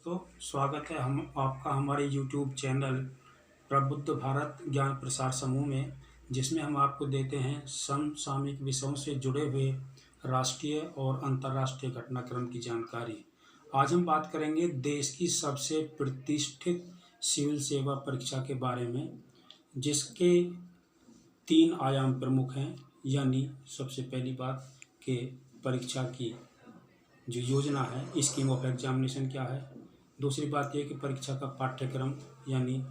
दोस्तों, स्वागत है हम आपका हमारे YouTube चैनल प्रबुद्ध भारत ज्ञान प्रसार समूह में, जिसमें हम आपको देते हैं समसामयिक विषयों से जुड़े हुए राष्ट्रीय और अंतर्राष्ट्रीय घटनाक्रम की जानकारी। आज हम बात करेंगे देश की सबसे प्रतिष्ठित सिविल सेवा परीक्षा के बारे में, जिसके 3 आयाम प्रमुख हैं। यानी सबसे पहली बात कि परीक्षा की जो योजना है, स्कीम ऑफ एग्जामिनेशन क्या है। दूसरी बात ये कि परीक्षा का पाठ्यक्रम यानी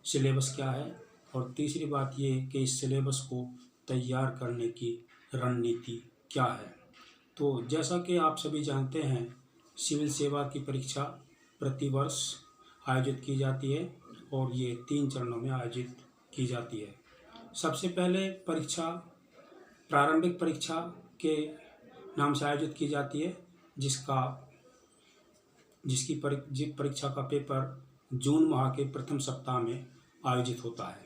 सिलेबस क्या है। और तीसरी बात ये कि इस सिलेबस को तैयार करने की रणनीति क्या है। तो जैसा कि आप सभी जानते हैं, सिविल सेवा की परीक्षा प्रतिवर्ष आयोजित की जाती है और ये 3 चरणों में आयोजित की जाती है। सबसे पहले परीक्षा प्रारंभिक परीक्षा के नाम से आयोजित की जाती है, जिसकी परीक्षा का पेपर जून माह के प्रथम सप्ताह में आयोजित होता है।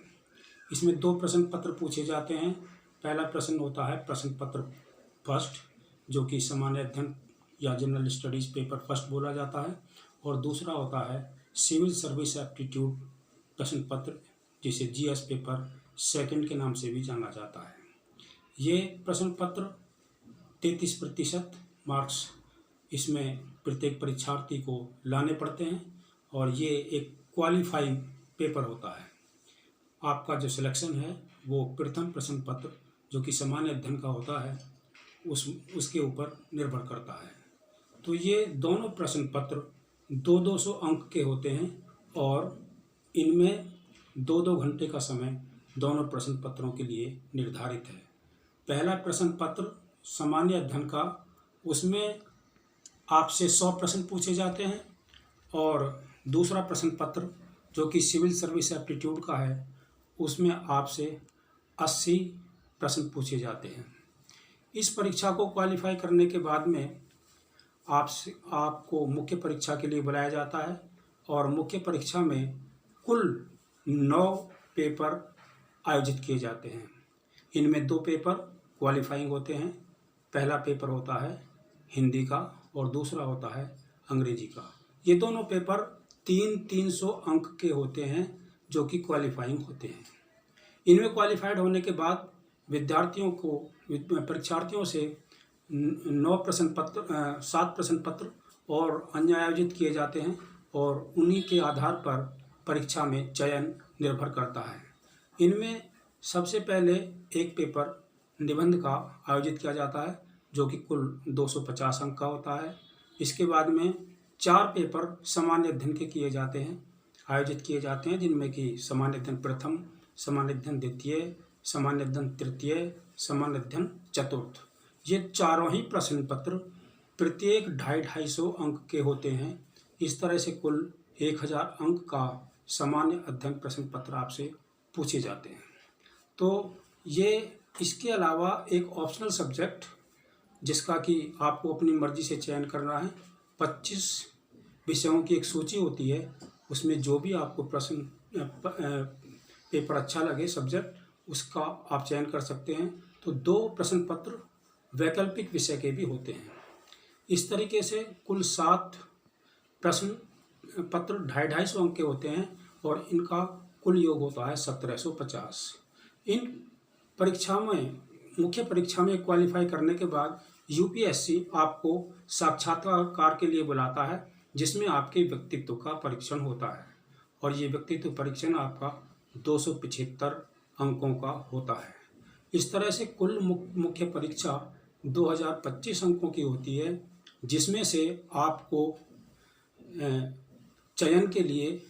इसमें 2 प्रश्न पत्र पूछे जाते हैं। पहला प्रश्न होता है प्रश्न पत्र फर्स्ट, जो कि सामान्य अध्ययन या जनरल स्टडीज पेपर फर्स्ट बोला जाता है, और दूसरा होता है सिविल सर्विस एप्टीट्यूड प्रश्न पत्र, जिसे जीएस पेपर सेकंड के नाम से भी जाना जाता है। ये प्रश्न पत्र 33% मार्क्स इसमें प्रत्येक परीक्षार्थी को लाने पड़ते हैं, और ये एक क्वालिफाइंग पेपर होता है। आपका जो सिलेक्शन है वो प्रथम प्रश्न पत्र, जो कि सामान्य अध्ययन का होता है, उसके ऊपर निर्भर करता है। तो ये दोनों प्रश्न पत्र 200 अंक के होते हैं, और इनमें 2-2 घंटे का समय दोनों प्रश्न पत्रों के लिए निर्धारित है। पहला प्रश्न पत्र सामान्य अध्ययन का, उसमें आपसे 100 प्रश्न पूछे जाते हैं, और दूसरा प्रश्न पत्र जो कि सिविल सर्विस एप्टीट्यूड का है, उसमें आपसे 80 प्रश्न पूछे जाते हैं। इस परीक्षा को क्वालिफाई करने के बाद में आपको मुख्य परीक्षा के लिए बुलाया जाता है, और मुख्य परीक्षा में कुल 9 पेपर आयोजित किए जाते हैं। इनमें 2 पेपर क्वालिफाइंग होते हैं। पहला पेपर होता है हिंदी का और दूसरा होता है अंग्रेजी का। ये दोनों पेपर 300 अंक के होते हैं, जो कि क्वालिफाइंग होते हैं। इनमें क्वालिफाइड होने के बाद परीक्षार्थियों से 7 प्रश्न पत्र और अन्य आयोजित किए जाते हैं, और उन्हीं के आधार पर परीक्षा में चयन निर्भर करता है। इनमें सबसे पहले एक पेपर निबंध का आयोजित किया जाता है, जो कि कुल 250 अंक का होता है। इसके बाद में 4 पेपर सामान्य अध्ययन के आयोजित किए जाते हैं, जिनमें कि सामान्य अध्ययन प्रथम, सामान्य अध्ययन द्वितीय, सामान्य अध्ययन तृतीय, सामान्य अध्ययन चतुर्थ। ये चारों ही प्रश्न पत्र प्रत्येक 250 अंक के होते हैं। इस तरह से कुल 1000 अंक का सामान्य अध्ययन प्रश्न पत्र आपसे पूछे जाते हैं। तो ये इसके अलावा एक ऑप्शनल सब्जेक्ट, जिसका कि आपको अपनी मर्जी से चयन करना है, 25 विषयों की एक सूची होती है। उसमें जो भी आपको पेपर अच्छा लगे सब्जेक्ट, उसका आप चयन कर सकते हैं। तो 2 प्रश्न पत्र वैकल्पिक विषय के भी होते हैं। इस तरीके से कुल 7 प्रश्न पत्र 250 अंक के होते हैं, और इनका कुल योग होता है 1750। इन परीक्षा में, मुख्य परीक्षा में क्वालिफाई करने के बाद यूपीएससी आपको साक्षात्कार के लिए बुलाता है, जिसमें आपके व्यक्तित्व का परीक्षण होता है, और ये व्यक्तित्व परीक्षण आपका 275 अंकों का होता है। इस तरह से कुल मुख्य परीक्षा 2025 अंकों की होती है, जिसमें से आपको चयन के लिए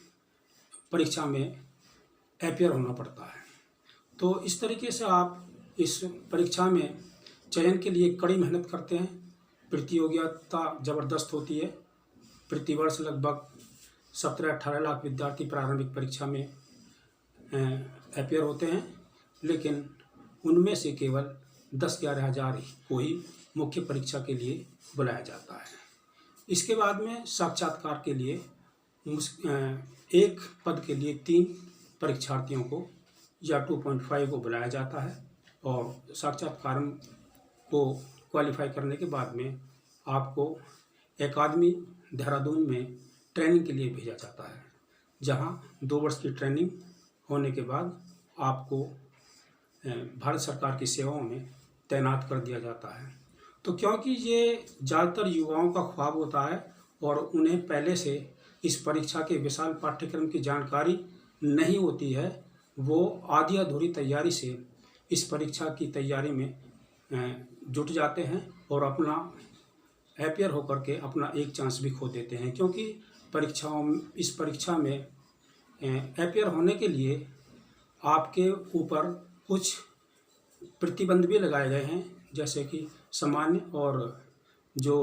परीक्षा में अपीयर होना पड़ता है। तो इस तरीके से आप इस परीक्षा में चयन के लिए कड़ी मेहनत करते हैं। प्रतियोगिता ज़बरदस्त होती है। प्रतिवर्ष लगभग 17-18 लाख विद्यार्थी प्रारंभिक परीक्षा में अपीयर होते हैं, लेकिन उनमें से केवल 10-11 हज़ार को ही मुख्य परीक्षा के लिए बुलाया जाता है। इसके बाद में साक्षात्कार के लिए एक पद के लिए 3 परीक्षार्थियों को या 2.5 को बुलाया जाता है, और साक्षात्कार को क्वालिफाई करने के बाद में आपको अकादमी देहरादून में ट्रेनिंग के लिए भेजा जाता है, जहां 2 वर्ष की ट्रेनिंग होने के बाद आपको भारत सरकार की सेवाओं में तैनात कर दिया जाता है। तो क्योंकि ये ज़्यादातर युवाओं का ख्वाब होता है और उन्हें पहले से इस परीक्षा के विशाल पाठ्यक्रम की जानकारी नहीं होती है, वो आधी अधूरी तैयारी से इस परीक्षा की तैयारी में जुट जाते हैं और अपना अपीयर होकर के अपना एक चांस भी खो देते हैं। क्योंकि इस परीक्षा में अपीयर होने के लिए आपके ऊपर कुछ प्रतिबंध भी लगाए गए हैं, जैसे कि सामान्य और जो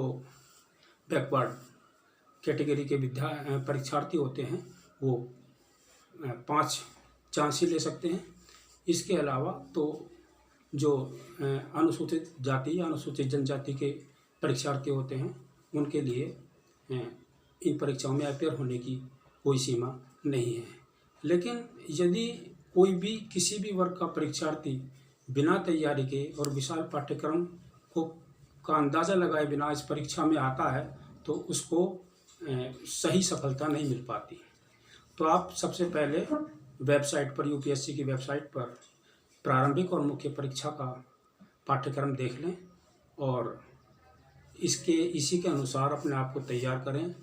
बैकवर्ड कैटेगरी के परीक्षार्थी होते हैं वो 5 चांस ही ले सकते हैं। इसके अलावा तो जो अनुसूचित जाति या अनुसूचित जनजाति के परीक्षार्थी होते हैं उनके लिए इन परीक्षाओं में अपीयर होने की कोई सीमा नहीं है। लेकिन यदि कोई भी किसी भी वर्ग का परीक्षार्थी बिना तैयारी के और विशाल पाठ्यक्रम का अंदाज़ा लगाए बिना इस परीक्षा में आता है तो उसको सही सफलता नहीं मिल पाती। तो आप सबसे पहले वेबसाइट पर, यूपीएससी की वेबसाइट पर प्रारंभिक और मुख्य परीक्षा का पाठ्यक्रम देख लें और इसी के अनुसार अपने आप को तैयार करें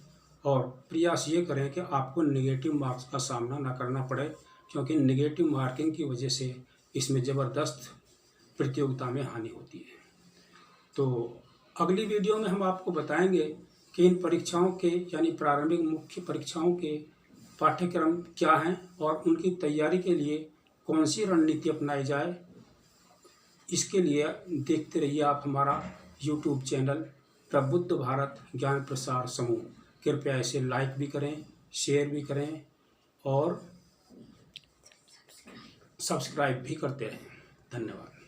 और प्रयास ये करें कि आपको नेगेटिव मार्क्स का सामना ना करना पड़े, क्योंकि नेगेटिव मार्किंग की वजह से इसमें ज़बरदस्त प्रतियोगिता में हानि होती है। तो अगली वीडियो में हम आपको बताएंगे कि इन परीक्षाओं के यानी प्रारंभिक मुख्य परीक्षाओं के पाठ्यक्रम क्या हैं और उनकी तैयारी के लिए कौन सी रणनीति अपनाई जाए। इसके लिए देखते रहिए आप हमारा YouTube चैनल प्रबुद्ध भारत ज्ञान प्रसार समूह। कृपया इसे लाइक भी करें, शेयर भी करें और सब्सक्राइब भी करते रहें। धन्यवाद।